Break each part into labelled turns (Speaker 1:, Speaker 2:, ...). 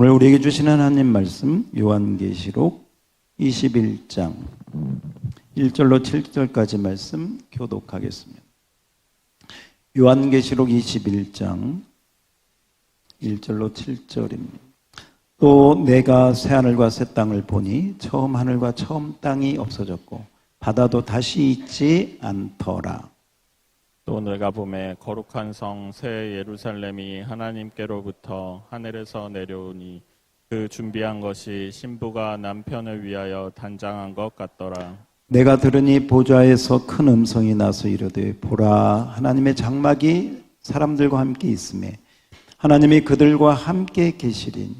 Speaker 1: 오늘 우리에게 주시는 하나님 말씀 요한계시록 21장 1절로 7절까지 말씀 교독하겠습니다. 요한계시록 21장 1절로 7절입니다. 또 내가 새하늘과 새 땅을 보니 처음 하늘과 처음 땅이 없어졌고 바다도 다시 있지 않더라.
Speaker 2: 또 내가 보매 거룩한 성 새 예루살렘이 하나님께로부터 하늘에서 내려오니 그 준비한 것이 신부가 남편을 위하여 단장한 것 같더라.
Speaker 1: 내가 들으니 보좌에서 큰 음성이 나서 이르되 보라 하나님의 장막이 사람들과 함께 있으매 하나님이 그들과 함께 계시리니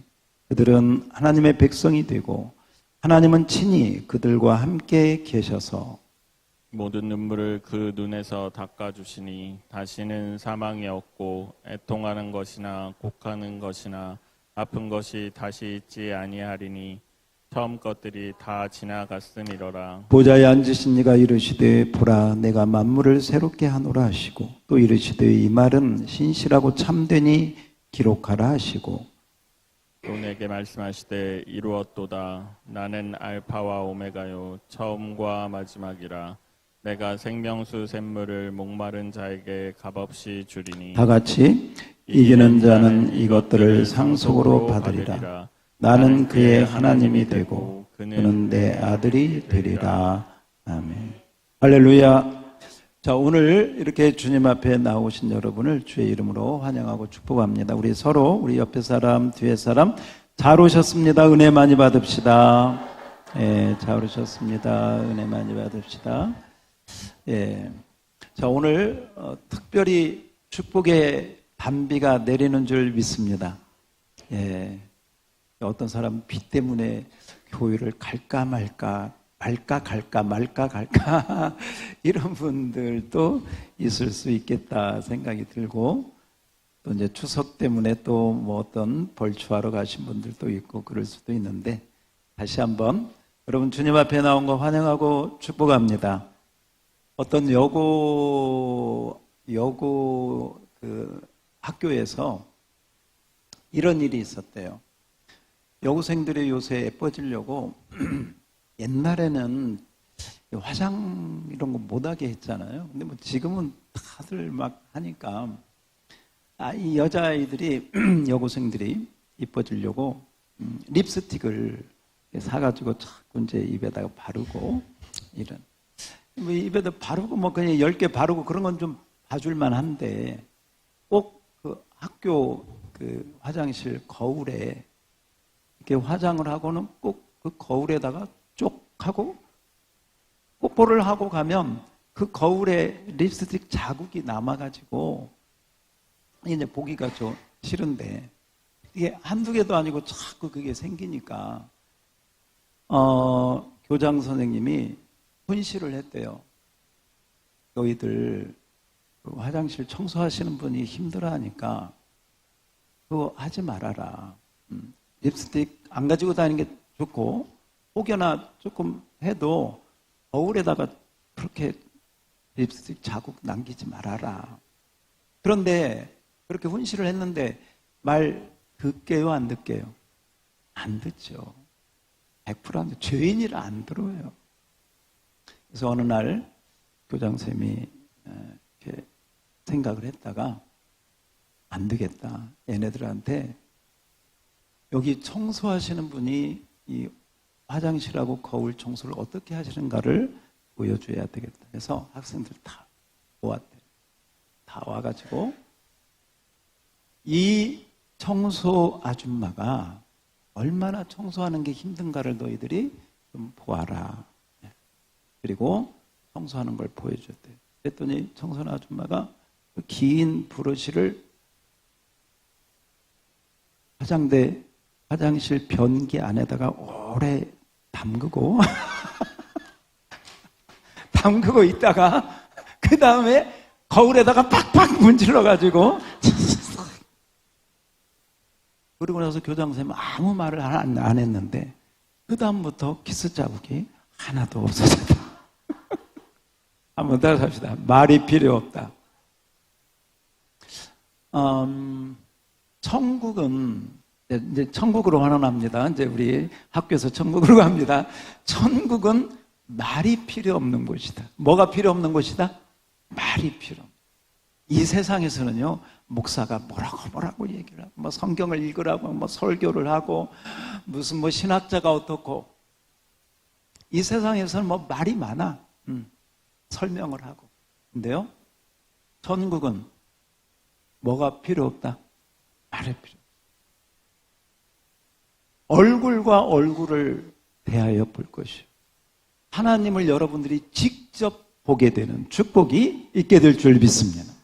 Speaker 1: 그들은 하나님의 백성이 되고 하나님은 친히 그들과 함께 계셔서
Speaker 2: 모든 눈물을 그 눈에서 닦아주시니 다시는 사망이 없고 애통하는 것이나 곡하는 것이나 아픈 것이 다시 있지 아니하리니 처음 것들이 다 지나갔음이로라.
Speaker 1: 보좌에 앉으신 이가 이르시되 보라 내가 만물을 새롭게 하노라 하시고 또 이르시되 이 말은 신실하고 참되니 기록하라 하시고
Speaker 2: 또 내게 말씀하시되 이루었도다. 나는 알파와 오메가요 처음과 마지막이라. 내가 생명수 샘물을 목마른 자에게 값없이 주리니
Speaker 1: 다 같이 이기는 자는 이것들을 상속으로 받으리라. 나는 그의 하나님이 되고 그는 내 아들이 되리라. 아멘. 할렐루야. 자, 오늘 이렇게 주님 앞에 나오신 여러분을 주의 이름으로 환영하고 축복합니다. 우리 서로 우리 옆에 사람 뒤에 사람 잘 오셨습니다. 은혜 많이 받읍시다. 잘 오셨습니다. 은혜 많이 받읍시다. 자, 오늘 특별히 축복의 단비가 내리는 줄 믿습니다. 어떤 사람은 비 때문에 교회를 갈까 말까 이런 분들도 있을 수 있겠다 생각이 들고 또 이제 추석 때문에 또 뭐 어떤 벌초하러 가신 분들도 있고 그럴 수도 있는데 다시 한번 여러분 주님 앞에 나온 거 환영하고 축복합니다. 어떤 여고 그 학교에서 이런 일이 있었대요. 여고생들이 요새 예뻐지려고 옛날에는 화장 이런 거 못하게 했잖아요. 근데 뭐 지금은 다들 막 하니까 이 여자아이들이 여고생들이 이뻐지려고 립스틱을 사가지고 자꾸 이제 입에다가 바르고 이런 뭐 입에다 바르고 뭐 그냥 10개 바르고 그런 건 좀 봐줄만 한데 꼭 그 학교 그 화장실 거울에 이렇게 화장을 하고는 꼭 그 거울에다가 쪽 하고 뽀뽀를 하고 가면 그 거울에 립스틱 자국이 남아가지고 이제 보기가 좀 싫은데 이게 한두 개도 아니고 자꾸 그게 생기니까 교장 선생님이 훈시를 했대요. 너희들 화장실 청소하시는 분이 힘들어하니까 그거 하지 말아라. 립스틱 안 가지고 다니는 게 좋고 혹여나 조금 해도 거울에다가 그렇게 립스틱 자국 남기지 말아라. 그런데 그렇게 훈시를 했는데 말 듣게요 안 듣게요? 안 듣죠. 100%안 듣죠. 죄인이라 안 들어요. 그래서 어느 날 교장쌤이 이렇게 생각을 했다가 안 되겠다. 얘네들한테 여기 청소하시는 분이 이 화장실하고 거울 청소를 어떻게 하시는가를 보여줘야 되겠다 해서 학생들 다 모았대요. 다 와가지고 이 청소 아줌마가 얼마나 청소하는 게 힘든가를 너희들이 좀 보아라. 그리고 청소하는 걸 보여줬대요. 그랬더니 청소하는 아줌마가 그 긴 브러쉬를 화장실 변기 안에다가 오래 담그고 있다가 그 다음에 거울에다가 팍팍 문질러가지고 그리고 나서 교장선생님은 아무 말을 안 했는데 그 다음부터 키스 자국이 하나도 없어졌다. 한번 따라서 합시다. 말이 필요 없다. 천국은 이제 천국으로 환원합니다. 이제 우리 학교에서 천국으로 갑니다. 천국은 말이 필요 없는 곳이다. 뭐가 필요 없는 곳이다? 말이 필요 없는. 이 세상에서는요, 목사가 뭐라고 얘기를 하고, 뭐 성경을 읽으라고, 뭐 설교를 하고, 무슨 뭐 신학자가 어떻고, 이 세상에서는 뭐 말이 많아. 설명을 하고. 근데요, 천국은 뭐가 필요 없다? 말이 필요 없다. 얼굴과 얼굴을 대하여 볼 것이요. 하나님을 여러분들이 직접 보게 되는 축복이 있게 될 줄 믿습니다.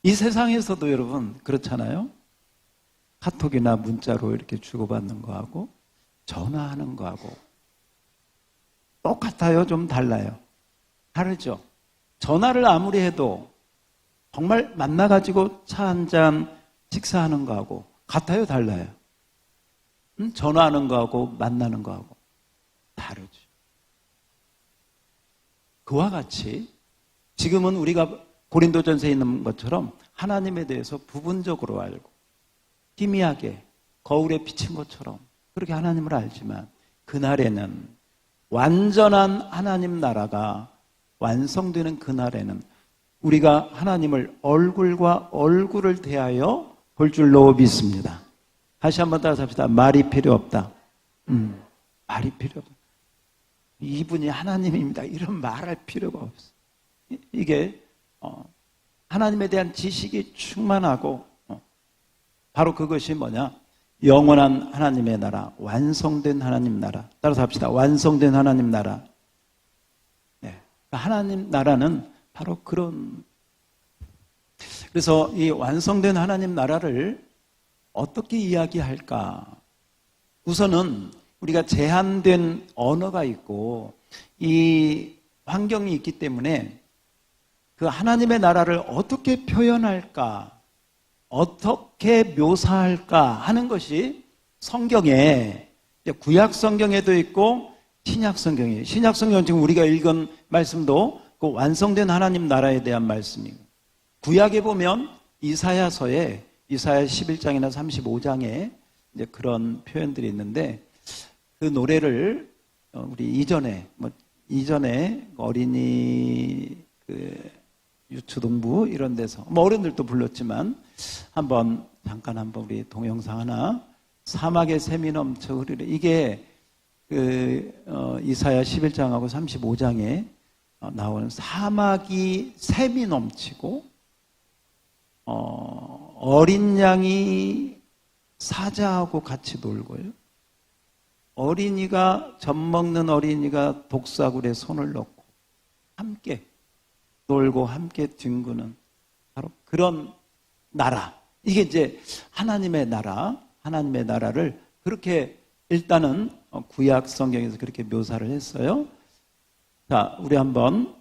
Speaker 1: 이 세상에서도 여러분 그렇잖아요. 카톡이나 문자로 이렇게 주고받는 거하고 전화하는 거하고 똑같아요? 좀 달라요? 다르죠? 전화를 아무리 해도 정말 만나가지고 차 한잔 식사하는 거하고 같아요? 달라요? 전화하는 거하고 만나는 거하고 다르죠. 그와 같이 지금은 우리가 고린도전서에 있는 것처럼 하나님에 대해서 부분적으로 알고 희미하게 거울에 비친 것처럼 그렇게 하나님을 알지만 그날에는 완전한 하나님 나라가 완성되는 그날에는 우리가 하나님을 얼굴과 얼굴을 대하여 볼 줄로 믿습니다. 다시 한번 따라서 합시다. 말이 필요 없다. 말이 필요 없다. 이분이 하나님입니다. 이런 말할 필요가 없어. 이게 하나님에 대한 지식이 충만하고 바로 그것이 뭐냐? 영원한 하나님의 나라, 완성된 하나님 나라. 따라서 합시다. 완성된 하나님 나라. 네. 하나님 나라는 바로 그런. 그래서 이 완성된 하나님 나라를 어떻게 이야기할까? 우선은 우리가 제한된 언어가 있고 이 환경이 있기 때문에 그 하나님의 나라를 어떻게 표현할까, 어떻게 묘사할까 하는 것이 성경에, 구약 성경에도 있고 신약 성경에, 신약 성경 지금 우리가 읽은 말씀도 그 완성된 하나님 나라에 대한 말씀이고, 구약에 보면 이사야서에 이사야 11장이나 35장에 이제 그런 표현들이 있는데 그 노래를 우리 이전에 어린이 유초동부 이런 데서 어른들도 불렀지만 잠깐 한번 우리 동영상 하나. 사막에 샘이 넘쳐 흐르래. 이게 이사야 11장하고 35장에 나오는 사막이 샘이 넘치고 어린 양이 사자하고 같이 놀고요. 젖 먹는 어린이가 독사굴에 손을 넣고 함께 놀고 함께 뒹구는 바로 그런 나라. 이게 이제 하나님의 나라, 하나님의 나라를 그렇게 일단은 구약 성경에서 그렇게 묘사를 했어요. 자, 우리 한번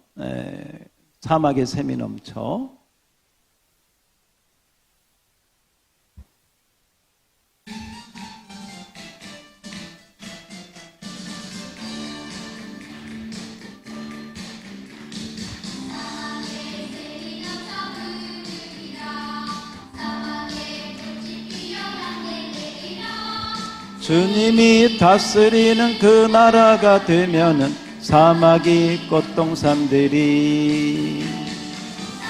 Speaker 1: 사막에 샘이 넘쳐. 주님이 다스리는 그 나라가 되면은 사막이 꽃동산들이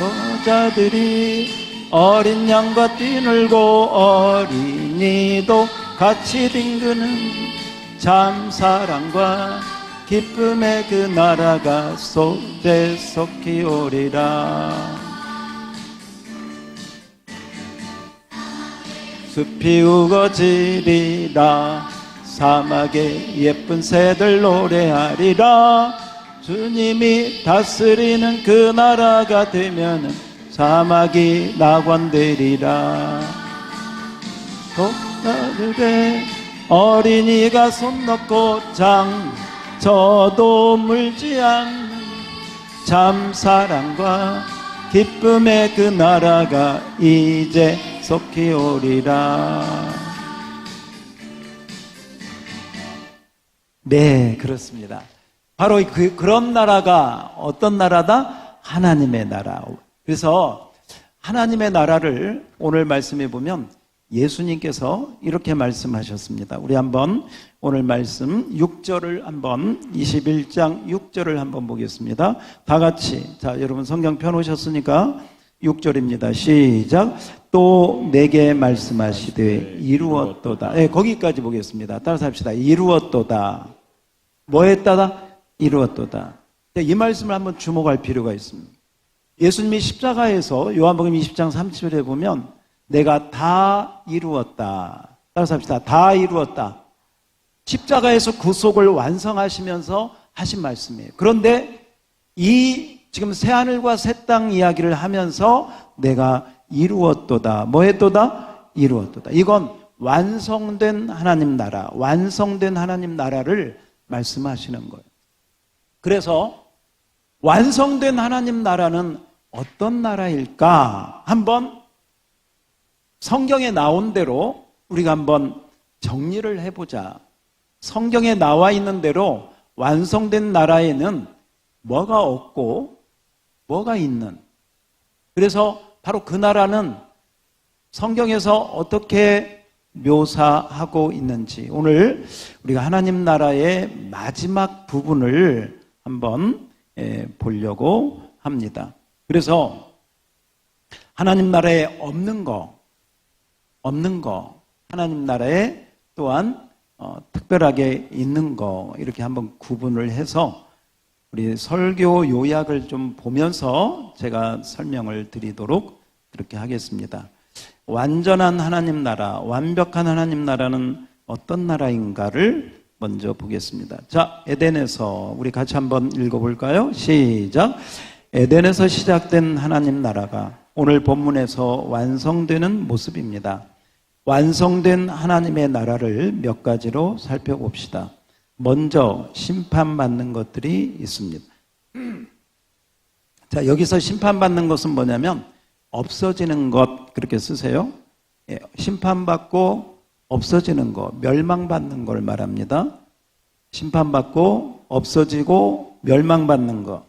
Speaker 1: 여자들이 어린 양과 뛰놀고 어린이도 같이 뒹구는 참 사랑과 기쁨의 그 나라가 속되속히 오리라. 숲이 우거지리라. 사막에 예쁜 새들 노래하리라. 주님이 다스리는 그 나라가 되면은 사막이 낙원되리라. 독사들에 어린이가 손 넣고 저도 물지 않는 참 사랑과 기쁨의 그 나라가 이제 속히 오리라. 네, 그렇습니다. 바로 그런 나라가 어떤 나라다? 하나님의 나라. 그래서 하나님의 나라를 오늘 말씀해 보면 예수님께서 이렇게 말씀하셨습니다. 우리 한번 오늘 말씀 6절을 한번 21장 6절을 한번 보겠습니다. 다 같이. 자, 여러분 성경 펴놓으셨으니까 6절입니다. 시작. 또 내게 말씀하시되 이루었도다. 네, 거기까지 보겠습니다. 따라서 합시다. 이루었도다. 뭐 했다다? 이루었도다. 이 말씀을 한번 주목할 필요가 있습니다. 예수님이 십자가에서 요한복음 20장 30절에 보면 내가 다 이루었다. 따라서 합시다. 다 이루었다. 십자가에서 구속을 완성하시면서 하신 말씀이에요. 그런데 이 지금 새하늘과 새 땅 이야기를 하면서 내가 이루었도다. 뭐 했도다? 이루었도다. 이건 완성된 하나님 나라, 완성된 하나님 나라를 말씀하시는 거예요. 그래서 완성된 하나님 나라는 어떤 나라일까? 한번 성경에 나온 대로 우리가 한번 정리를 해보자. 성경에 나와 있는 대로 완성된 나라에는 뭐가 없고 뭐가 있는. 그래서 바로 그 나라는 성경에서 어떻게 묘사하고 있는지 오늘 우리가 하나님 나라의 마지막 부분을 한번 보려고 합니다. 그래서 하나님 나라에 없는 거, 하나님 나라에 또한 특별하게 있는 거 이렇게 한번 구분을 해서 우리 설교 요약을 좀 보면서 제가 설명을 드리도록 그렇게 하겠습니다. 완전한 하나님 나라, 완벽한 하나님 나라는 어떤 나라인가를 먼저 보겠습니다. 자, 에덴에서 우리 같이 한번 읽어볼까요? 시작. 에덴에서 시작된 하나님 나라가 오늘 본문에서 완성되는 모습입니다. 완성된 하나님의 나라를 몇 가지로 살펴봅시다. 먼저 심판받는 것들이 있습니다. 자, 여기서 심판받는 것은 뭐냐면 없어지는 것 그렇게 쓰세요. 심판받고 없어지는 것, 멸망받는 걸 말합니다. 심판받고 없어지고 멸망받는 것.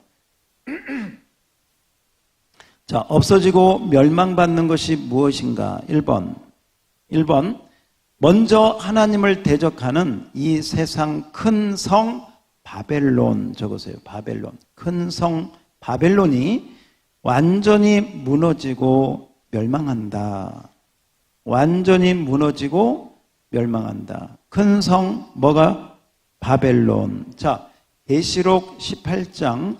Speaker 1: 자, 없어지고 멸망받는 것이 무엇인가? 1번 먼저 하나님을 대적하는 이 세상 큰 성 바벨론 적으세요. 바벨론. 큰 성 바벨론이 완전히 무너지고 멸망한다. 완전히 무너지고 멸망한다. 큰 성 뭐가? 바벨론. 자, 계시록 18장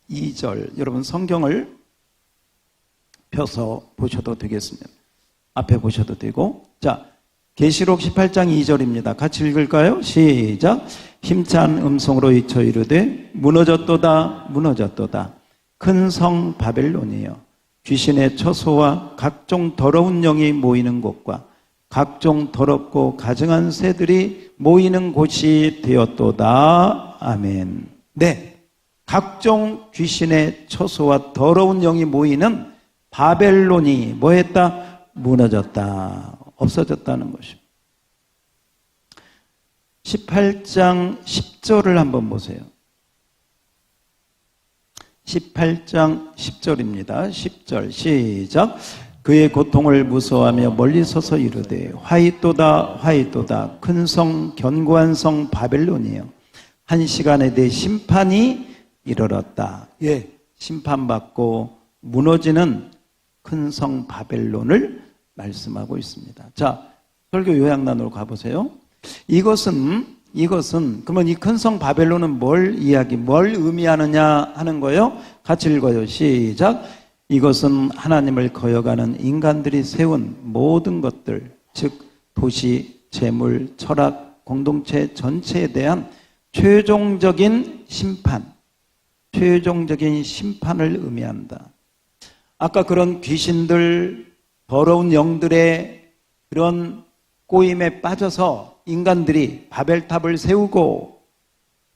Speaker 1: 2절. 여러분 성경을 펴서 보셔도 되겠습니다. 앞에 보셔도 되고. 자, 계시록 18장 2절입니다. 같이 읽을까요? 시작. 힘찬 음성으로 외쳐 이르되 무너졌도다 무너졌도다. 큰 성 바벨론이여 귀신의 처소와 각종 더러운 영이 모이는 곳과 각종 더럽고 가증한 새들이 모이는 곳이 되었도다. 아멘. 네, 각종 귀신의 처소와 더러운 영이 모이는 바벨론이 뭐했다? 무너졌다. 없어졌다는 것입니다. 18장 10절을 한번 보세요. 18장 10절입니다. 10절 시작. 그의 고통을 무서워하며 멀리 서서 이르되 화이또다 화이또다 큰 성 견고한 성 바벨론이여 한 시간에 내 심판이 이르렀다. 예, 심판받고 무너지는 큰 성 바벨론을 말씀하고 있습니다. 자, 설교 요약란으로 가보세요. 이것은 그러면 이 큰 성 바벨론은 뭘 의미하느냐 하는 거예요. 같이 읽어요. 시작. 이것은 하나님을 거역하는 인간들이 세운 모든 것들, 즉 도시, 재물, 철학, 공동체 전체에 대한 최종적인 심판을 의미한다. 아까 그런 귀신들, 더러운 영들의 그런 꼬임에 빠져서 인간들이 바벨탑을 세우고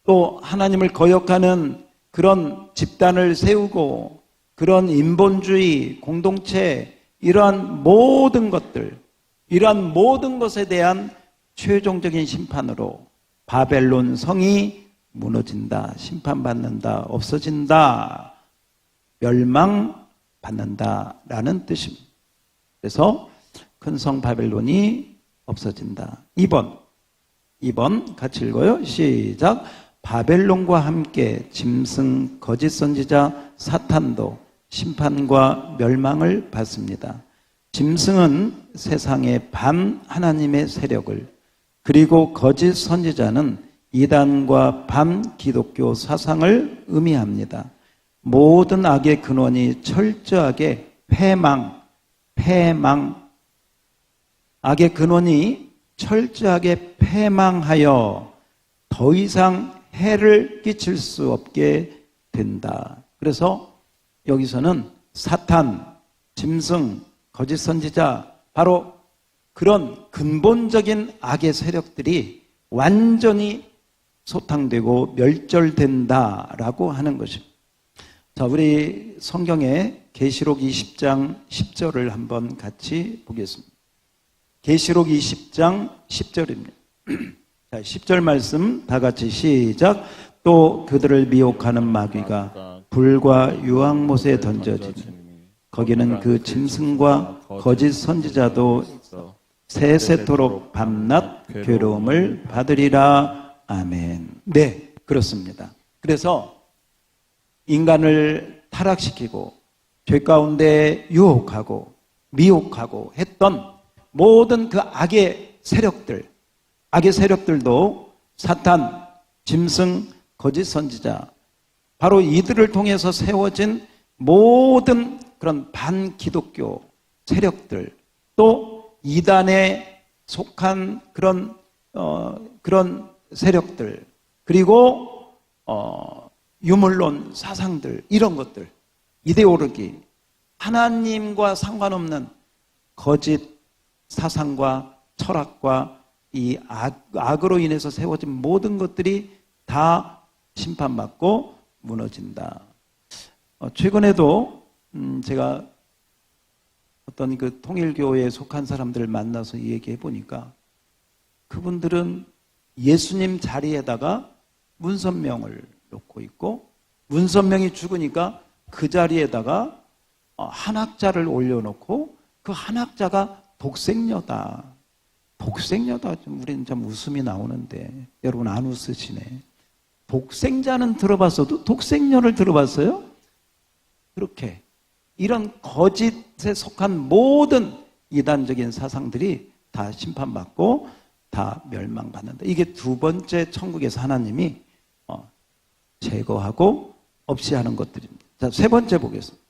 Speaker 1: 또 하나님을 거역하는 그런 집단을 세우고 그런 인본주의, 공동체 이러한 모든 것에 대한 최종적인 심판으로 바벨론 성이 무너진다, 심판받는다, 없어진다, 멸망받는다라는 뜻입니다. 그래서 큰 성 바벨론이 없어진다. 2번 같이 읽어요. 시작. 바벨론과 함께 짐승 거짓 선지자 사탄도 심판과 멸망을 받습니다. 짐승은 세상의 반 하나님의 세력을, 그리고 거짓 선지자는 이단과 반 기독교 사상을 의미합니다. 모든 악의 근원이 철저하게 악의 근원이 철저하게 패망하여 더 이상 해를 끼칠 수 없게 된다. 그래서 여기서는 사탄, 짐승, 거짓 선지자, 바로 그런 근본적인 악의 세력들이 완전히 소탕되고 멸절된다라고 하는 것입니다. 자, 우리 성경에 계시록 20장 10절을 한번 같이 보겠습니다. 계시록 20장 10절입니다. 자, 10절 말씀 다 같이 시작. 또 그들을 미혹하는 마귀가 불과 유황못에 던져지니 거기는 그 짐승과 거짓 선지자도 세세토록 밤낮 괴로움을 받으리라. 아멘. 네, 그렇습니다. 그래서 인간을 타락시키고 죄 가운데 유혹하고 미혹하고 했던 모든 그 악의 세력들도 사탄, 짐승, 거짓 선지자, 바로 이들을 통해서 세워진 모든 그런 반기독교 세력들, 또 이단에 속한 그런 세력들, 그리고 유물론 사상들, 이런 것들, 이데올로기, 하나님과 상관없는 거짓 사상과 철학과 이 악으로 인해서 세워진 모든 것들이 다 심판받고 무너진다. 최근에도 제가 어떤 그 통일교회에 속한 사람들을 만나서 얘기해 보니까 그분들은 예수님 자리에다가 문선명을 놓고 있고, 문선명이 죽으니까 그 자리에다가 한학자를 올려놓고 그 한학자가 독생녀다. 우리는 참 웃음이 나오는데 여러분 안 웃으시네. 독생자는 들어봤어도 독생녀를 들어봤어요? 그렇게 이런 거짓에 속한 모든 이단적인 사상들이 다 심판받고 다 멸망받는다. 이게 두 번째 천국에서 하나님이 제거하고 없이 하는 것들입니다. 자, 세 번째 보겠습니다.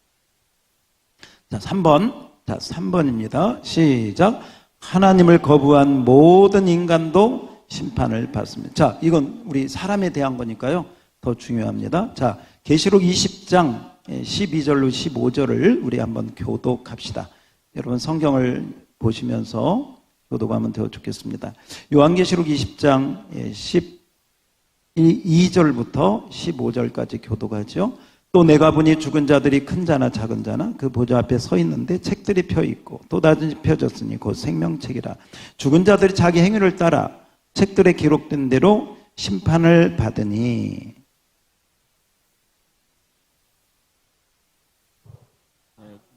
Speaker 1: 자, 3번입니다. 시작. 하나님을 거부한 모든 인간도 심판을 받습니다. 자, 이건 우리 사람에 대한 거니까요. 더 중요합니다. 자, 계시록 20장 12절로 15절을 우리 한번 교독합시다. 여러분 성경을 보시면서 교독하면 더 좋겠습니다. 요한계시록 20장 12절부터 15절까지 교독하죠. 또 내가 보니 죽은 자들이 큰 자나 작은 자나 그 보좌 앞에 서 있는데 책들이 펴 있고 또 다른 펴졌으니 곧 생명책이라. 죽은 자들이 자기 행위를 따라 책들에 기록된 대로 심판을 받으니.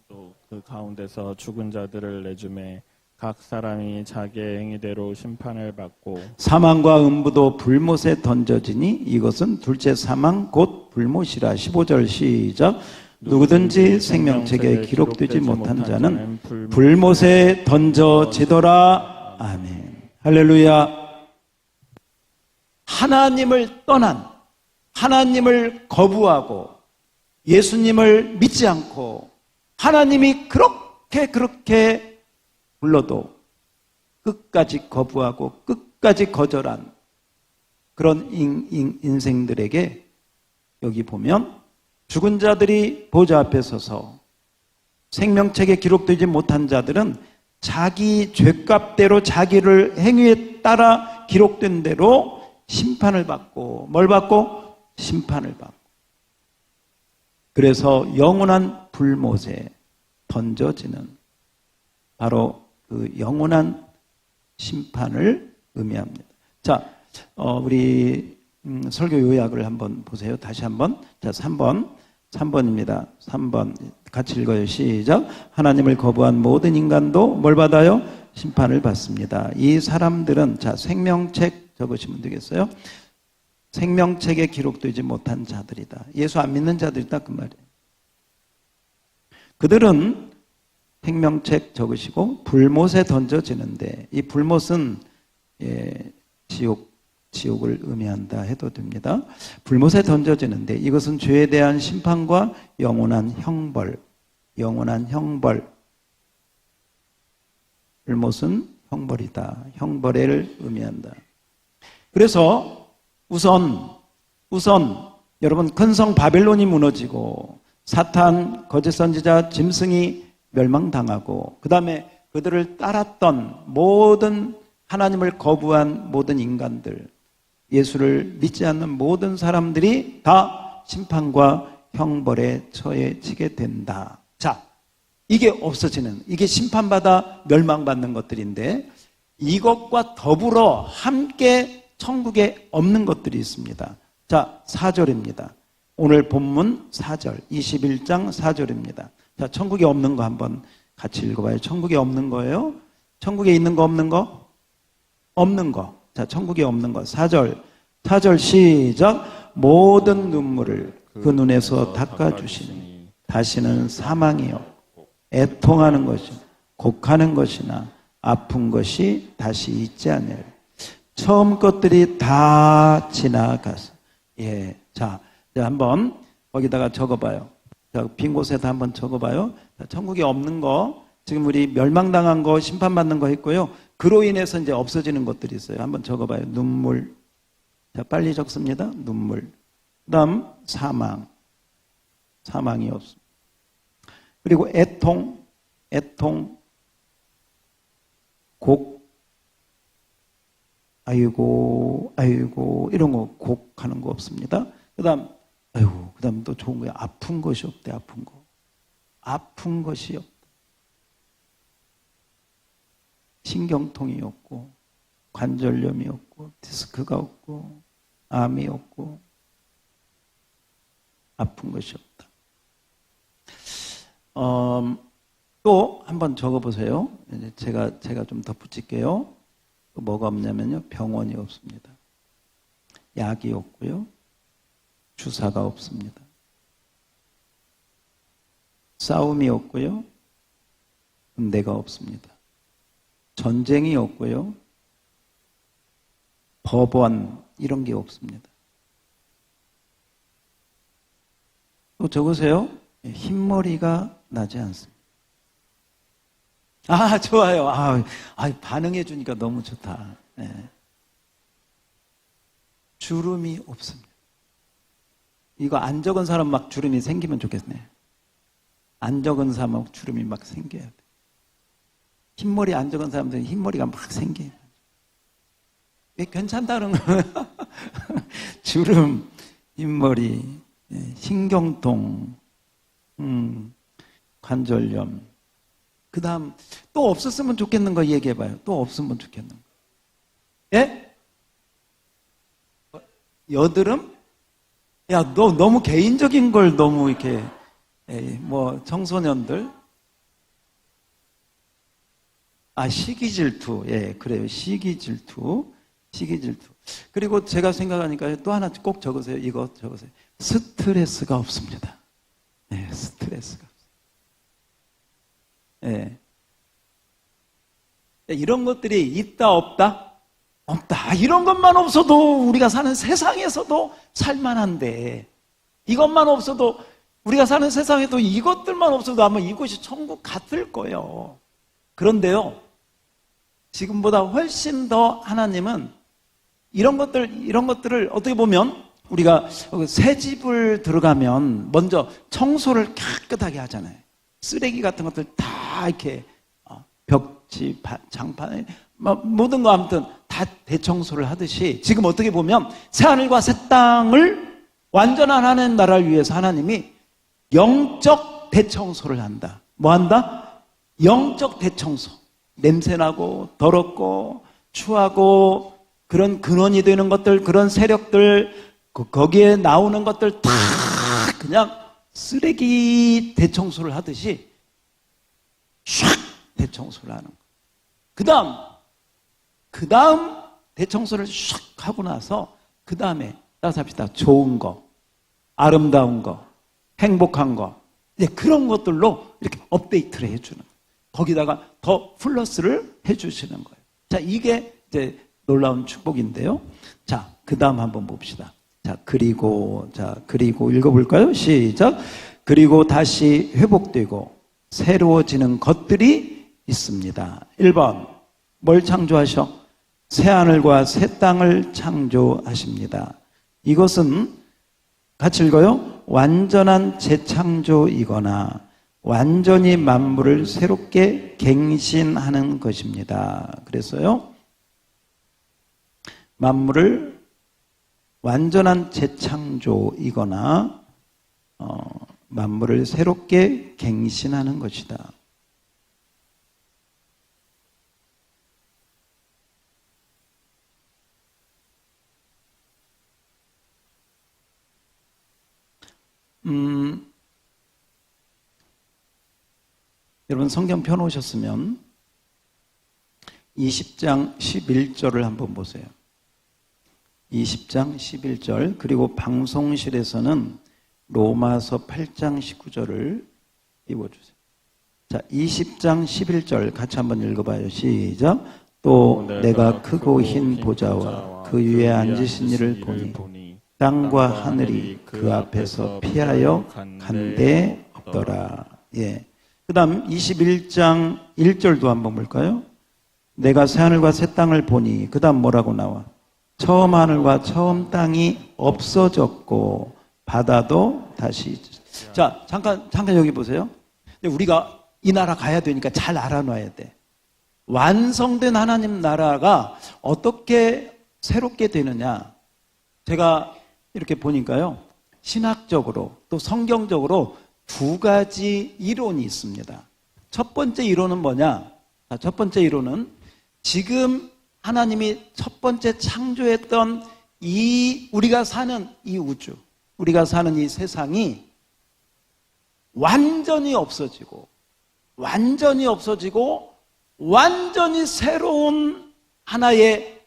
Speaker 2: 또 그 가운데서 죽은 자들을 내주매 각 사람이 자기의 행위대로 심판을 받고
Speaker 1: 사망과 음부도 불못에 던져지니 이것은 둘째 사망 곧 불못이라. 15절 시작. 누구든지 생명책에 기록되지 못한 자는 불못에 던져지더라. 아멘. 할렐루야. 하나님을 떠난, 하나님을 거부하고 예수님을 믿지 않고 하나님이 그렇게 불러도 끝까지 거부하고 끝까지 거절한 그런 인생들에게 여기 보면 죽은 자들이 보좌 앞에 서서 생명책에 기록되지 못한 자들은 자기 죄값대로 자기를 행위에 따라 기록된 대로 심판을 받고, 뭘 받고? 심판을 받고. 그래서 영원한 불못에 던져지는 바로 그 영원한 심판을 의미합니다. 자, 우리 설교 요약을 한번 보세요. 다시 한번. 자, 3번입니다. 3번 같이 읽어요. 시작. 하나님을 거부한 모든 인간도 뭘 받아요? 심판을 받습니다. 이 사람들은, 자, 생명책 적으시면 되겠어요. 생명책에 기록되지 못한 자들이다. 예수 안 믿는 자들이다, 그 말이에요. 그들은 생명책 적으시고 불못에 던져지는데, 이 불못은 지옥을 의미한다 해도 됩니다. 불못에 던져지는데 이것은 죄에 대한 심판과 영원한 형벌. 불못은 형벌이다. 형벌을 의미한다. 그래서 우선 여러분, 큰 성 바벨론이 무너지고 사탄, 거짓 선지자, 짐승이 멸망당하고, 그 다음에 그들을 따랐던 모든 하나님을 거부한 모든 인간들, 예수를 믿지 않는 모든 사람들이 다 심판과 형벌에 처해지게 된다. 자, 이게 없어지는, 이게 심판받아 멸망받는 것들인데, 이것과 더불어 함께 천국에 없는 것들이 있습니다. 자, 4절입니다. 오늘 본문 4절, 21장 4절입니다. 자, 천국에 없는 거 한번 같이 읽어봐요. 천국에 없는 거예요. 천국에 있는 거 없는 거? 없는 거. 자, 천국에 없는 거. 4절 시작. 모든 눈물을 그 눈에서 닦아주시니 다시는 사망이 없고 애통하는 것이 곡하는 것이나 아픈 것이 다시 있지 않을. 처음 것들이 다 지나가서. 예. 자, 한번 거기다가 적어봐요. 자, 빈 곳에다 한번 적어봐요. 자, 천국에 없는 거, 지금 우리 멸망당한 거, 심판받는 거 했고요. 그로 인해서 이제 없어지는 것들이 있어요. 한번 적어봐요. 눈물. 자, 빨리 적습니다. 눈물. 그 다음 사망이 없습니다. 그리고 애통, 곡, 아이고 이런 거 곡하는 거 없습니다. 그 다음 또 좋은 거야. 아픈 것이 없대. 아픈 것이 없다. 신경통이 없고 관절염이 없고 디스크가 없고 암이 없고 아픈 것이 없다. 또 한번 적어보세요. 제가 좀 덧붙일게요. 또 뭐가 없냐면요, 병원이 없습니다. 약이 없고요, 주사가 없습니다. 싸움이 없고요, 군대가 없습니다. 전쟁이 없고요, 법원 이런 게 없습니다. 또 적으세요. 흰머리가 나지 않습니다. 아, 좋아요. 반응해 주니까 너무 좋다. 네. 주름이 없습니다. 이거 안 적은 사람 막 주름이 생기면 좋겠네. 안 적은 사람 주름이 막 생겨야 돼. 흰머리 안 적은 사람들은 흰머리가 막 생겨요. 괜찮다는 거예요. 주름, 흰머리, 신경통, 관절염. 그 다음 또 없었으면 좋겠는 거 얘기해봐요. 또 없으면 좋겠는 거. 예? 여드름? 야, 너 너무 개인적인 걸 너무 이렇게, 청소년들. 시기 질투. 예, 그래요. 시기 질투. 그리고 제가 생각하니까 또 하나 꼭 적으세요. 이거 적으세요. 스트레스가 없습니다. 예, 스트레스가 없습니다. 예. 이런 것들이 있다, 없다? 없다. 이런 것만 없어도 우리가 사는 세상에서도 살만한데, 이것만 없어도 우리가 사는 세상에도 이것들만 없어도 아마 이곳이 천국 같을 거예요. 그런데요, 지금보다 훨씬 더 하나님은 이런 것들을 어떻게 보면 우리가 새 집을 들어가면 먼저 청소를 깨끗하게 하잖아요. 쓰레기 같은 것들 다 이렇게 벽지, 장판에 모든 거 아무튼 다 대청소를 하듯이 지금 어떻게 보면 새하늘과 새 땅을 완전한 하나님 나라를 위해서 하나님이 영적 대청소를 한다. 뭐 한다? 영적 대청소. 냄새나고 더럽고 추하고 그런 근원이 되는 것들, 그런 세력들, 거기에 나오는 것들 다 그냥 쓰레기 대청소를 하듯이 샥 대청소를 하는 거예요. 그 다음 대청소를 샥 하고 나서 그 다음에 따라서 합시다. 좋은 거, 아름다운 거, 행복한 거, 이제 그런 것들로 이렇게 업데이트를 해주는 거예요. 거기다가 더 플러스를 해주시는 거예요. 자, 이게 이제 놀라운 축복인데요. 자, 그 다음 한번 봅시다. 자, 그리고 읽어볼까요? 시작. 그리고 다시 회복되고 새로워지는 것들이 있습니다. 1번, 뭘 창조하셔? 새하늘과 새 땅을 창조하십니다. 이것은 같이 읽어요. 완전한 재창조이거나 완전히 만물을 새롭게 갱신하는 것입니다. 그래서요, 만물을 완전한 재창조이거나 만물을 새롭게 갱신하는 것이다. 여러분 성경 펴놓으셨으면 20장 11절을 한번 보세요. 20장 11절, 그리고 방송실에서는 로마서 8장 19절을 띄워주세요. 자, 20장 11절 같이 한번 읽어봐요. 시작. 또 내가 크고 흰 보좌와 그 위에 앉으신 이를 보니 땅과 하늘이 그 앞에서 피하여 간데 없더라. 예. 그 다음 21장 1절도 한번 볼까요? 내가 새하늘과 새 땅을 보니, 그 다음 뭐라고 나와? 처음 하늘과 처음 땅이 없어졌고 바다도 다시. 자, 잠깐 여기 보세요. 우리가 이 나라 가야 되니까 잘 알아놔야 돼. 완성된 하나님 나라가 어떻게 새롭게 되느냐. 제가 이렇게 보니까요, 신학적으로 또 성경적으로 두 가지 이론이 있습니다. 첫 번째 이론은 뭐냐? 첫 번째 이론은 지금 하나님이 첫 번째 창조했던 우리가 사는 이 우주, 우리가 사는 이 세상이 완전히 없어지고 완전히 새로운 하나의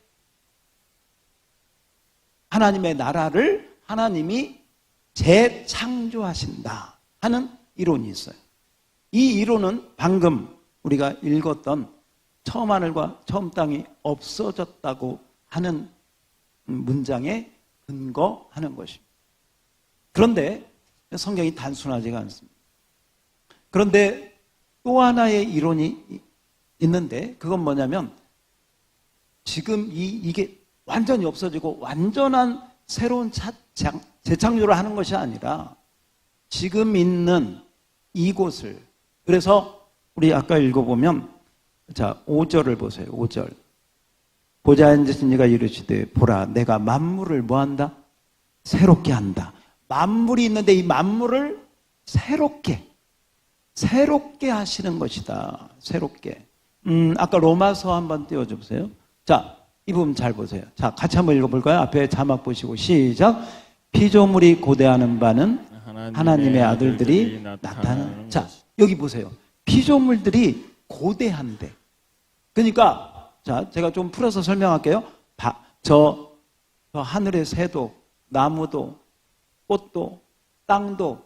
Speaker 1: 하나님의 나라를 하나님이 재창조하신다 하는 이론이 있어요. 이 이론은 방금 우리가 읽었던 처음 하늘과 처음 땅이 없어졌다고 하는 문장에 근거하는 것입니다. 그런데 성경이 단순하지가 않습니다. 그런데 또 하나의 이론이 있는데 그건 뭐냐면 지금 이게 완전히 없어지고 완전한 새로운 재창조를 하는 것이 아니라 지금 있는 이곳을, 그래서 우리 아까 읽어보면 자 5절을 보세요. 5절. 보좌에 앉으신 이가 이르시되 보라 내가 만물을 뭐한다? 새롭게 한다. 만물이 있는데 이 만물을 새롭게 하시는 것이다. 새롭게. 아까 로마서 한번 띄워주세요. 자, 이 부분 잘 보세요. 자, 같이 한번 읽어볼까요? 앞에 자막 보시고 시작. 피조물이 고대하는 바는 하나님의 아들들이 나타나는. 자, 여기 보세요. 피조물들이 고대한데. 그러니까 자, 제가 좀 풀어서 설명할게요. 저 하늘의 새도, 나무도, 꽃도, 땅도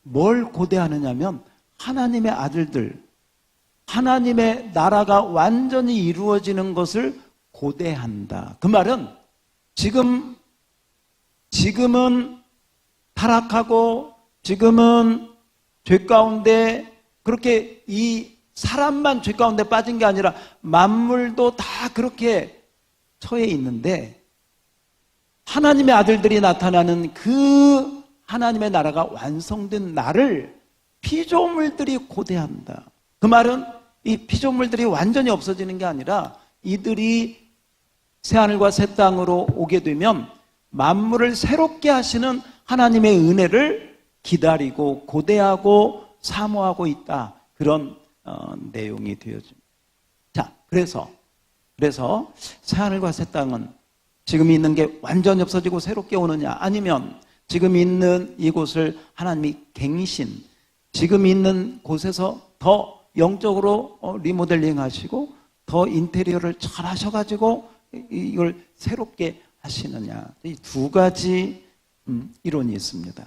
Speaker 1: 뭘 고대하느냐면 하나님의 아들들, 하나님의 나라가 완전히 이루어지는 것을 고대한다. 그 말은 지금은 타락하고 지금은 죄 가운데, 그렇게 이 사람만 죄 가운데 빠진 게 아니라 만물도 다 그렇게 처해 있는데 하나님의 아들들이 나타나는 그 하나님의 나라가 완성된 날을 피조물들이 고대한다. 그 말은 이 피조물들이 완전히 없어지는 게 아니라 이들이 새하늘과 새 땅으로 오게 되면 만물을 새롭게 하시는 하나님의 은혜를 기다리고 고대하고 사모하고 있다. 그런 내용이 되어집니다. 자, 그래서 새하늘과 새 땅은 지금 있는 게 완전히 없어지고 새롭게 오느냐, 아니면 지금 있는 이곳을 하나님이 갱신, 지금 있는 곳에서 더 영적으로 리모델링 하시고 더 인테리어를 잘 하셔가지고 이걸 새롭게 하시느냐. 이 두 가지 이론이 있습니다.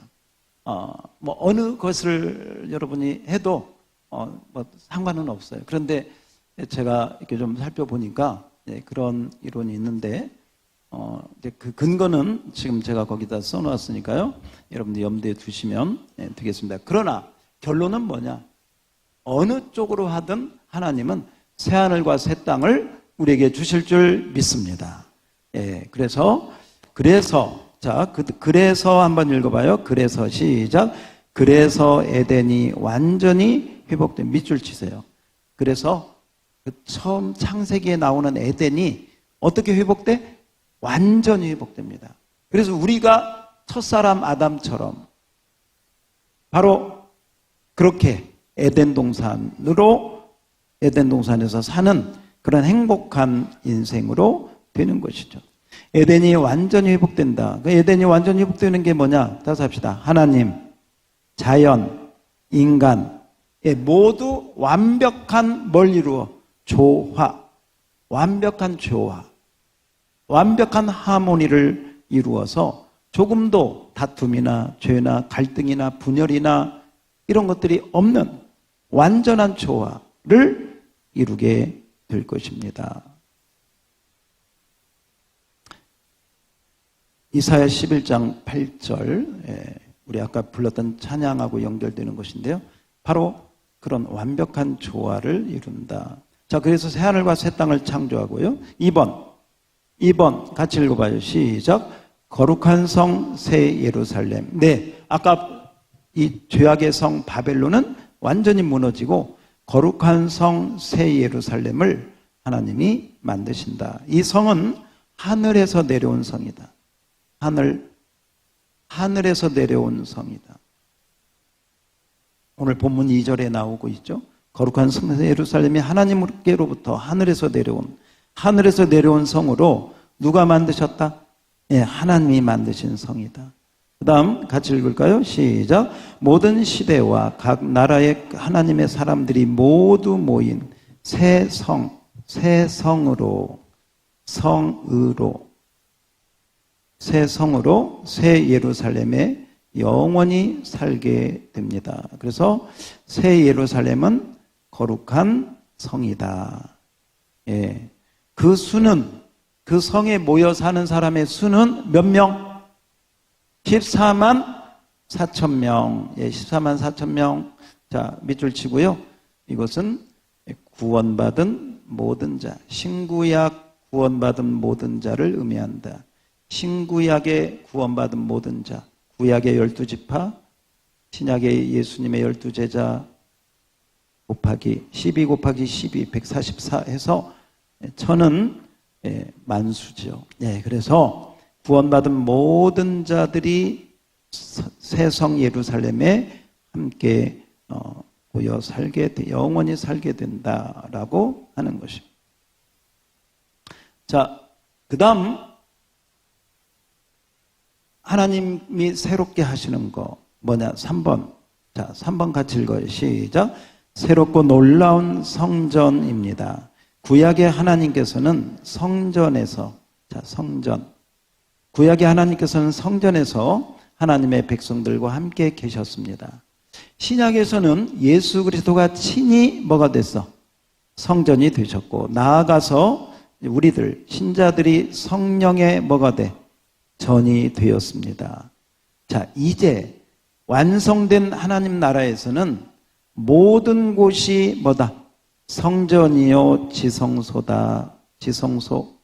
Speaker 1: 뭐 어느 것을 여러분이 해도 뭐 상관은 없어요. 그런데 제가 이렇게 좀 살펴보니까 그런 이론이 있는데 이제 그 근거는 지금 제가 거기다 써놓았으니까요. 여러분들 염두에 두시면 되겠습니다. 그러나 결론은 뭐냐? 어느 쪽으로 하든 하나님은 새하늘과 새 땅을 우리에게 주실 줄 믿습니다. 그래서 한번 읽어봐요. 그래서 시작. 그래서 에덴이 완전히 회복된, 밑줄 치세요. 그래서 그 처음 창세기에 나오는 에덴이 어떻게 회복돼? 완전히 회복됩니다. 그래서 우리가 첫사람 아담처럼 바로 그렇게 에덴 동산에서 사는 그런 행복한 인생으로 되는 것이죠. 에덴이 완전히 회복된다. 그 에덴이 완전히 회복되는 게 뭐냐? 다시 합시다. 하나님, 자연, 인간 모두 완벽한 뭘 이루어? 조화. 완벽한 조화. 완벽한 하모니를 이루어서 조금도 다툼이나 죄나 갈등이나 분열이나 이런 것들이 없는 완전한 조화를 이루게 될 것입니다. 이사야 11장 8절, 우리 아까 불렀던 찬양하고 연결되는 것인데요. 바로 그런 완벽한 조화를 이룬다. 자, 그래서 새하늘과 새 땅을 창조하고요. 2번 같이 읽어봐요. 시작. 거룩한 성 새 예루살렘. 네, 아까 이 죄악의 성 바벨론은 완전히 무너지고 거룩한 성 새 예루살렘을 하나님이 만드신다. 이 성은 하늘에서 내려온 성이다. 하늘에서 내려온 성이다. 오늘 본문 2절에 나오고 있죠. 거룩한 성 새 예루살렘이 하나님께로부터 하늘에서 내려온 성으로 누가 만드셨다? 하나님이 만드신 성이다. 그 다음 같이 읽을까요? 시작. 모든 시대와 각 나라의 하나님의 사람들이 모두 모인 새 성으로 새 예루살렘에 영원히 살게 됩니다. 그래서 새 예루살렘은 거룩한 성이다. 그 성에 모여 사는 사람의 수는 몇 명? 14만 4천 명. 14만 4천 명. 자, 밑줄 치고요. 이것은 구원받은 모든 자, 신구약 구원받은 모든 자를 의미한다. 신구약의 구원받은 모든 자, 구약의 12지파, 신약의 예수님의 12제자 곱하기 12 곱하기 12, 144 해서 천은 만수죠. 그래서 구원받은 모든 자들이 새 성 예루살렘에 함께 모여 영원히 살게 된다라고 하는 것입니다. 자, 그 다음 하나님이 새롭게 하시는 거 뭐냐? 3번. 자, 3번 같이 읽어요. 시작. 새롭고 놀라운 성전입니다. 구약의 하나님께서는 구약의 하나님께서는 성전에서 하나님의 백성들과 함께 계셨습니다. 신약에서는 예수 그리스도가 친히 뭐가 됐어? 성전이 되셨고, 나아가서 우리들 신자들이 성령의 뭐가 돼? 전이 되었습니다. 자, 이제 완성된 하나님 나라에서는 모든 곳이 뭐다? 성전이요 지성소다. 지성소.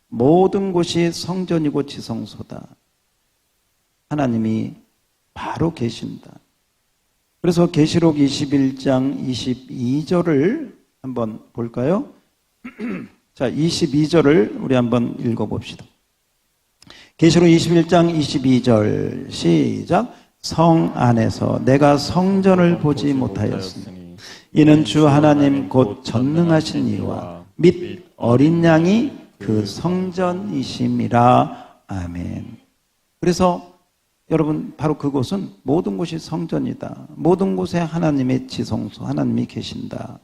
Speaker 1: 모든 곳이 성전이고 지성소다. 하나님이 바로 계신다. 그래서 계시록 21장 22절을 한번 볼까요? 자, 22절을 우리 한번 읽어봅시다. 계시록 21장 22절 시작. 성 안에서 내가 성전을 보지 못하였으니 이는 주 하나님 곧 전능하신 이와 및 어린 양이 그 성전이심이라. 아멘. 그래서 여러분 바로 그곳은 모든 곳이 성전이다. 모든 곳에 하나님의 지성소, 하나님이 계신다.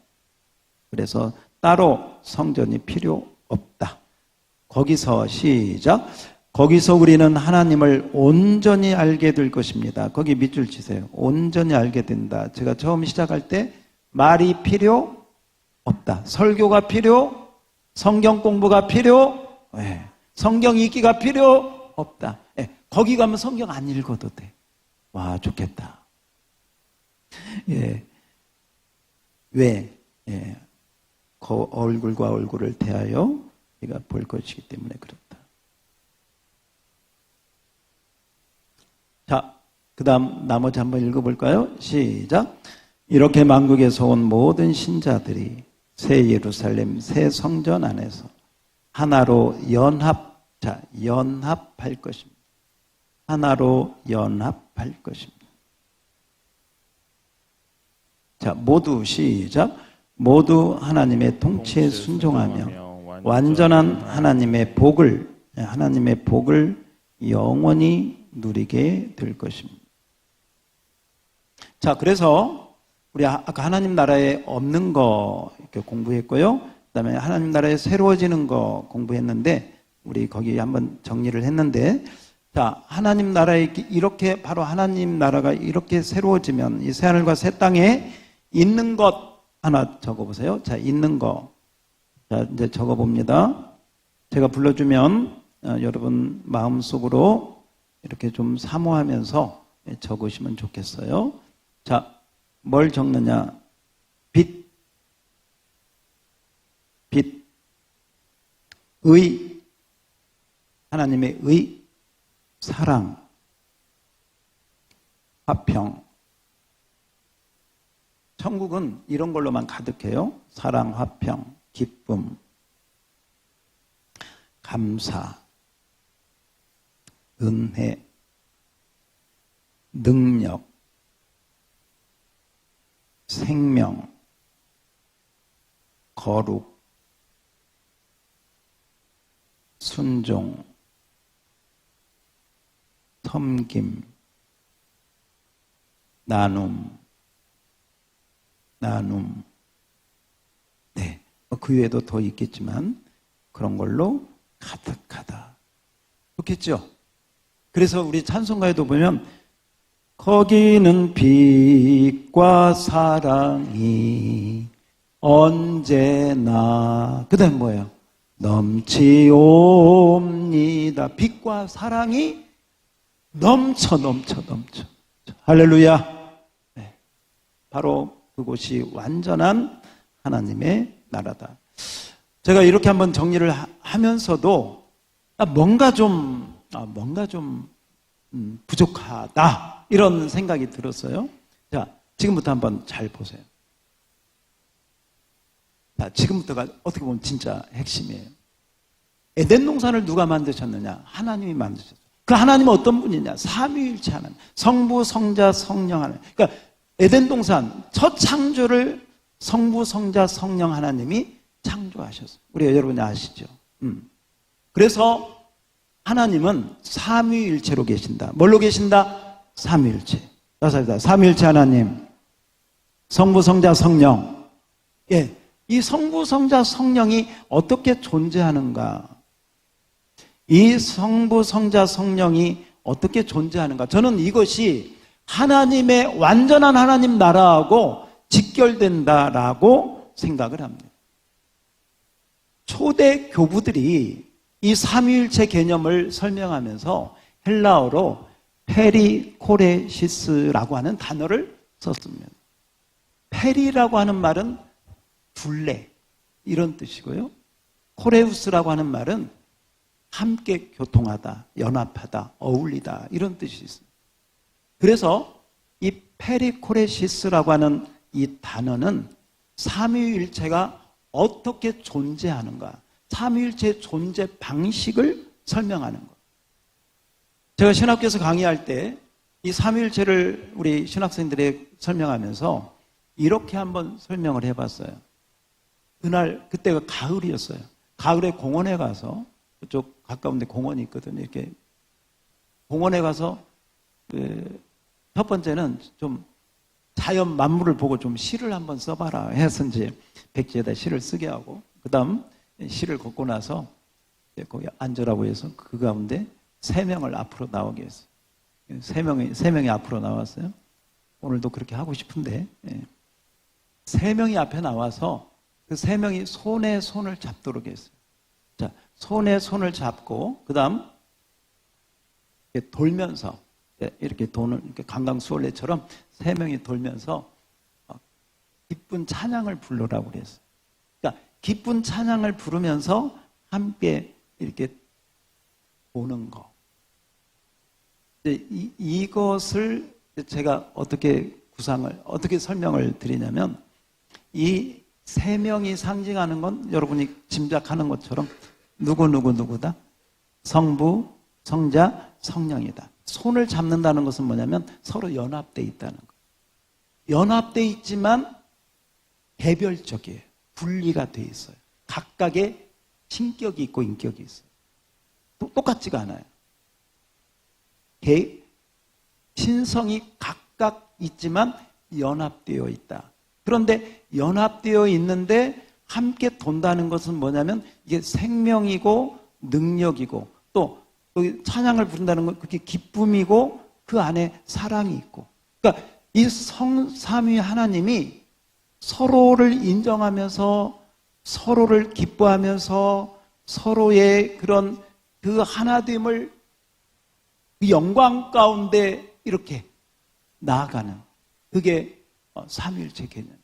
Speaker 1: 그래서 따로 성전이 필요 없다. 거기서 시작. 거기서 우리는 하나님을 온전히 알게 될 것입니다. 거기 밑줄 치세요. 온전히 알게 된다. 제가 처음 시작할 때 말이 필요 없다. 설교가 필요, 성경 공부가 필요, 성경 읽기가 필요 없다. 거기 가면 성경 안 읽어도 돼. 와, 좋겠다. 왜? 얼굴과 얼굴을 대하여 우리가 볼 것이기 때문에 그렇다. 자, 그 다음 나머지 한번 읽어볼까요? 시작. 이렇게 만국에서 온 모든 신자들이 새 예루살렘, 새 성전 안에서 하나로 연합할 것입니다. 하나로 연합할 것입니다. 자, 모두 시작. 모두 하나님의 통치에 순종하며 완전한 하나님의 복을 영원히 누리게 될 것입니다. 자, 그래서 우리 아까 하나님 나라에 없는 거 이렇게 공부했고요. 그다음에 하나님 나라에 새로워지는 거 공부했는데 우리 거기 한번 정리를 했는데, 자, 하나님 나라에 이렇게 바로 하나님 나라가 이렇게 새로워지면 이 새하늘과 새 땅에 있는 것 하나 적어보세요. 자, 있는 거. 자, 이제 적어봅니다. 제가 불러주면 여러분 마음속으로 이렇게 좀 사모하면서 적으시면 좋겠어요. 자, 뭘 적느냐? 빛, 의, 하나님의 의, 사랑, 화평. 천국은 이런 걸로만 가득해요. 사랑, 화평, 기쁨, 감사, 은혜, 능력, 생명, 거룩, 순종, 섬김, 나눔. 네, 그 외에도 더 있겠지만 그런 걸로 가득하다. 좋겠죠? 그래서 우리 찬송가에도 보면 거기는 빛과 사랑이 언제나, 그 다음 뭐예요? 넘치옵니다. 빛과 사랑이 넘쳐. 할렐루야. 네. 바로 그곳이 완전한 하나님의 나라다. 제가 이렇게 한번 정리를 하면서도 뭔가 좀 부족하다 이런 생각이 들었어요. 자, 지금부터 한번 잘 보세요. 자, 지금부터가 어떻게 보면 진짜 핵심이에요. 에덴 동산을 누가 만드셨느냐? 하나님이 만드셨어요. 그 하나님은 어떤 분이냐? 삼위일체 하나님. 성부, 성자, 성령 하나님. 그러니까 에덴 동산 첫 창조를 성부, 성자, 성령 하나님이 창조하셨어요. 우리 여러분이 아시죠? 그래서 하나님은 삼위일체로 계신다. 뭘로 계신다? 삼위일체. 삼위일체 하나님. 성부, 성자, 성령. 예. 이 성부, 성자, 성령이 어떻게 존재하는가? 이 성부, 성자, 성령이 어떻게 존재하는가? 저는 이것이 하나님의 완전한 하나님 나라하고 직결된다라고 생각을 합니다. 초대 교부들이 이 삼위일체 개념을 설명하면서 헬라어로 페리코레시스라고 하는 단어를 썼습니다. 페리라고 하는 말은 둘레 이런 뜻이고요. 코레우스라고 하는 말은 함께 교통하다, 연합하다, 어울리다 이런 뜻이 있습니다. 그래서 이 페리코레시스라고 하는 이 단어는 삼위일체가 어떻게 존재하는가, 삼위일체의 존재 방식을 설명하는 것. 제가 신학교에서 강의할 때 이 삼위일체를 우리 신학생들에게 설명하면서 이렇게 한번 설명을 해봤어요. 그때가 가을이었어요. 가을에 공원에 가서, 그쪽 가까운 데 공원이 있거든요. 이렇게 공원에 가서 첫 번째는 좀 자연 만물을 보고 좀 시를 한번 써봐라 해서 이제 백지에다 시를 쓰게 하고, 그 다음 시를 걷고 나서 거기 앉으라고 해서 그 가운데 3명을 앞으로 나오게 했어요. 3명이 앞으로 나왔어요. 오늘도 그렇게 하고 싶은데, 3명이 앞에 나와서 그 3명이 손에 손을 잡도록 했어요. 자, 손에 손을 잡고, 그 다음 돌면서, 이렇게 도는, 이렇게 강강수월래처럼 3명이 돌면서 기쁜 찬양을 부르라고 그랬어요. 그러니까 기쁜 찬양을 부르면서 함께 이렇게 도는 거. 이것을 제가 어떻게 설명을 드리냐면, 이 3명이 상징하는 건 여러분이 짐작하는 것처럼 누구다? 성부, 성자, 성령이다. 손을 잡는다는 것은 뭐냐면 서로 연합되어 있다는 거예요. 연합되어 있지만 개별적이에요. 분리가 되어 있어요. 각각의 신격이 있고 인격이 있어요. 똑같지가 않아요. 신성이 각각 있지만 연합되어 있다. 그런데 연합되어 있는데 함께 돈다는 것은 뭐냐면 이게 생명이고 능력이고, 또 찬양을 부른다는 건 그게 기쁨이고 그 안에 사랑이 있고, 그러니까 이 성삼위 하나님이 서로를 인정하면서 서로를 기뻐하면서 서로의 그런 그 하나됨을 그 영광 가운데 이렇게 나아가는, 그게 삼위일체 개념.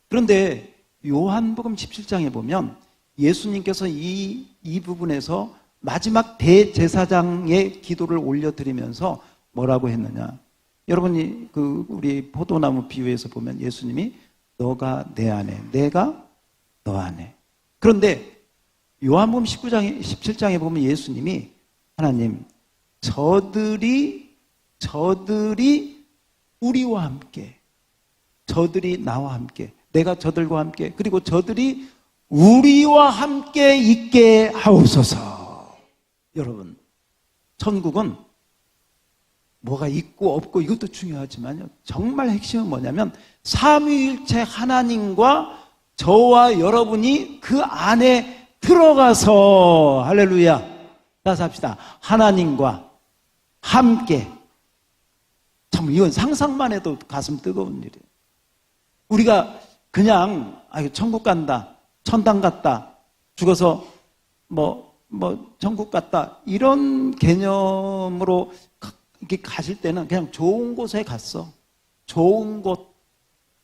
Speaker 1: 그런데 요한복음 17장에 보면 예수님께서 이 부분에서 마지막 대제사장의 기도를 올려드리면서 뭐라고 했느냐. 여러분이 우리 포도나무 비유에서 보면 예수님이 너가 내 안에, 내가 너 안에. 그런데 요한복음 17장에 보면 예수님이 하나님, 저들이 우리와 함께, 저들이 나와 함께, 내가 저들과 함께, 그리고 저들이 우리와 함께 있게 하옵소서. 여러분, 천국은 뭐가 있고 없고 이것도 중요하지만요, 정말 핵심은 뭐냐면 삼위일체 하나님과 저와 여러분이 그 안에 들어가서, 할렐루야, 따라서 합시다. 하나님과 함께. 참 이건 상상만 해도 가슴 뜨거운 일이에요. 우리가 그냥 천국 간다, 천당 갔다, 죽어서 천국 갔다, 이런 개념으로 이렇게 가실 때는 그냥 좋은 곳에 갔어. 좋은 곳.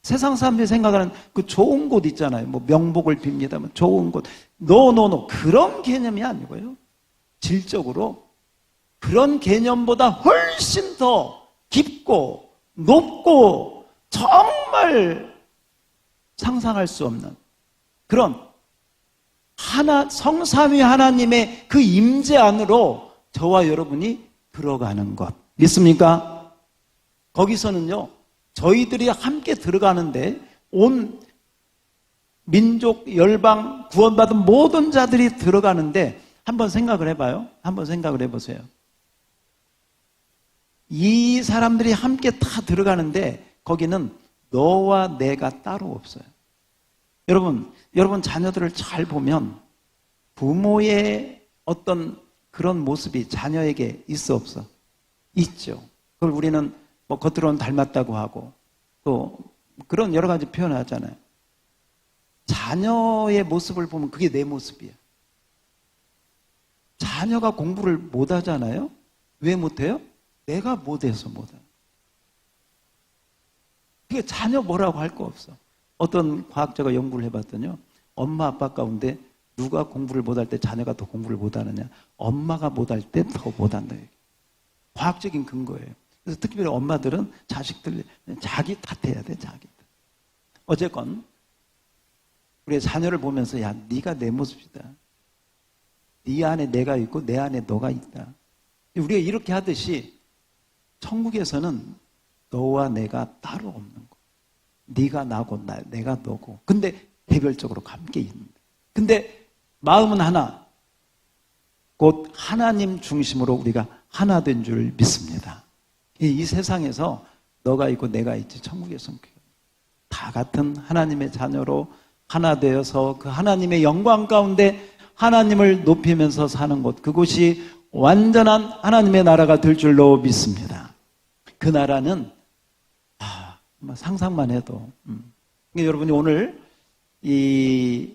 Speaker 1: 세상 사람들이 생각하는 그 좋은 곳 있잖아요. 명복을 빕니다. 좋은 곳. 노. 그런 개념이 아니고요. 질적으로 그런 개념보다 훨씬 더 깊고 높고 정말 상상할 수 없는 그런 성삼위 하나님의 그 임재 안으로 저와 여러분이 들어가는 것 믿습니까? 거기서는요, 저희들이 함께 들어가는데 온 민족, 열방, 구원받은 모든 자들이 들어가는데, 한번 생각을 해봐요. 한번 생각을 해보세요. 이 사람들이 함께 다 들어가는데 거기는 너와 내가 따로 없어요. 여러분 자녀들을 잘 보면 부모의 어떤 그런 모습이 자녀에게 있어 없어? 있죠. 그걸 우리는 겉으로는 닮았다고 하고 또 그런 여러 가지 표현을 하잖아요. 자녀의 모습을 보면 그게 내 모습이야. 자녀가 공부를 못 하잖아요. 왜 못해요? 내가 못해서 못해요. 그게 자녀 뭐라고 할 거 없어. 어떤 과학자가 연구를 해봤더니요, 엄마 아빠 가운데 누가 공부를 못할 때 자녀가 더 공부를 못하느냐, 엄마가 못할 때 더 못한다. 과학적인 근거예요. 그래서 특별히 엄마들은 자식들 자기 탓해야 돼. 자기 탓. 어쨌건 우리 자녀를 보면서 야, 네가 내 모습이다. 네 안에 내가 있고 내 안에 너가 있다. 우리가 이렇게 하듯이 천국에서는 너와 내가 따로 없는 거. 네가 나고 내가 너고. 근데 개별적으로 함께 있는데. 근데 마음은 하나. 곧 하나님 중심으로 우리가 하나 된 줄 믿습니다. 이 세상에서 너가 있고 내가 있지 천국에서는 다 같은 하나님의 자녀로 하나 되어서 그 하나님의 영광 가운데 하나님을 높이면서 사는 곳, 그곳이 완전한 하나님의 나라가 될 줄로 믿습니다. 그 나라는 상상만 해도 여러분이 오늘 이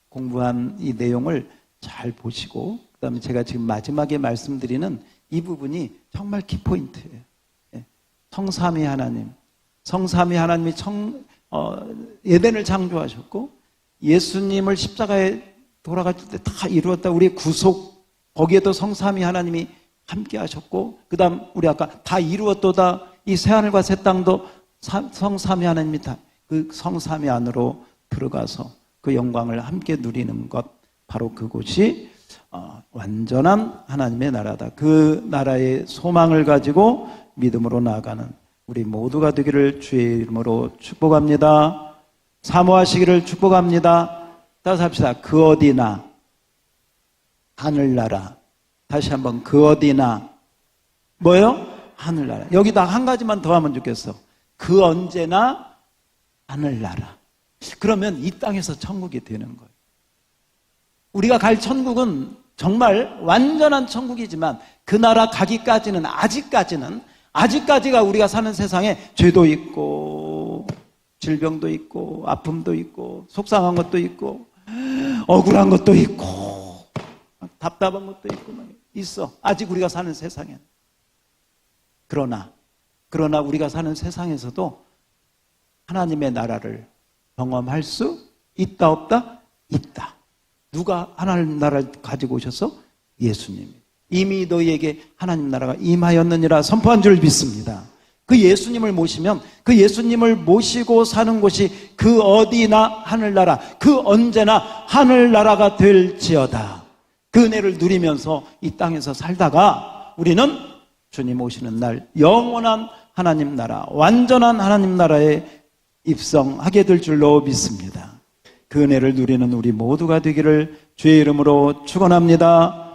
Speaker 1: 공부한 이 내용을 잘 보시고 그다음에 제가 지금 마지막에 말씀드리는 이 부분이 정말 키포인트예요. 성삼위 하나님, 성삼위 하나님이 에덴을 창조하셨고 예수님을 십자가에 돌아가실 때 다 이루었다. 우리의 구속, 거기에도 성삼위 하나님이 함께 하셨고 그 다음 우리 아까 다 이루었도다. 이 새하늘과 새 땅도 성삼위 하나님이 다 그 성삼위 안으로 들어가서 그 영광을 함께 누리는 것, 바로 그곳이 완전한 하나님의 나라다. 그 나라의 소망을 가지고 믿음으로 나아가는 우리 모두가 되기를 주의 이름으로 축복합니다. 사모하시기를 축복합니다. 따라서 합시다. 그 어디나 하늘나라. 다시 한번 그 어디나 뭐요? 하늘나라. 여기다 한 가지만 더 하면 좋겠어. 그 언제나 하늘나라. 그러면 이 땅에서 천국이 되는 거예요. 우리가 갈 천국은 정말 완전한 천국이지만 그 나라 가기까지는 아직까지가 우리가 사는 세상에 죄도 있고 질병도 있고 아픔도 있고 속상한 것도 있고 억울한 것도 있고 답답한 것도 있고 있어. 아직 우리가 사는 세상엔. 그러나 우리가 사는 세상에서도 하나님의 나라를 경험할 수 있다 없다? 있다. 누가 하나님 나라를 가지고 오셔서? 예수님이. 이미 너희에게 하나님 나라가 임하였느니라 선포한 줄 믿습니다. 그 예수님을 모시면 그 예수님을 모시고 사는 곳이 그 어디나 하늘나라, 그 언제나 하늘나라가 될지어다. 그 은혜를 누리면서 이 땅에서 살다가 우리는 주님 오시는 날 영원한 하나님 나라, 완전한 하나님 나라에 입성하게 될 줄로 믿습니다. 그 은혜를 누리는 우리 모두가 되기를 주의 이름으로 축원합니다.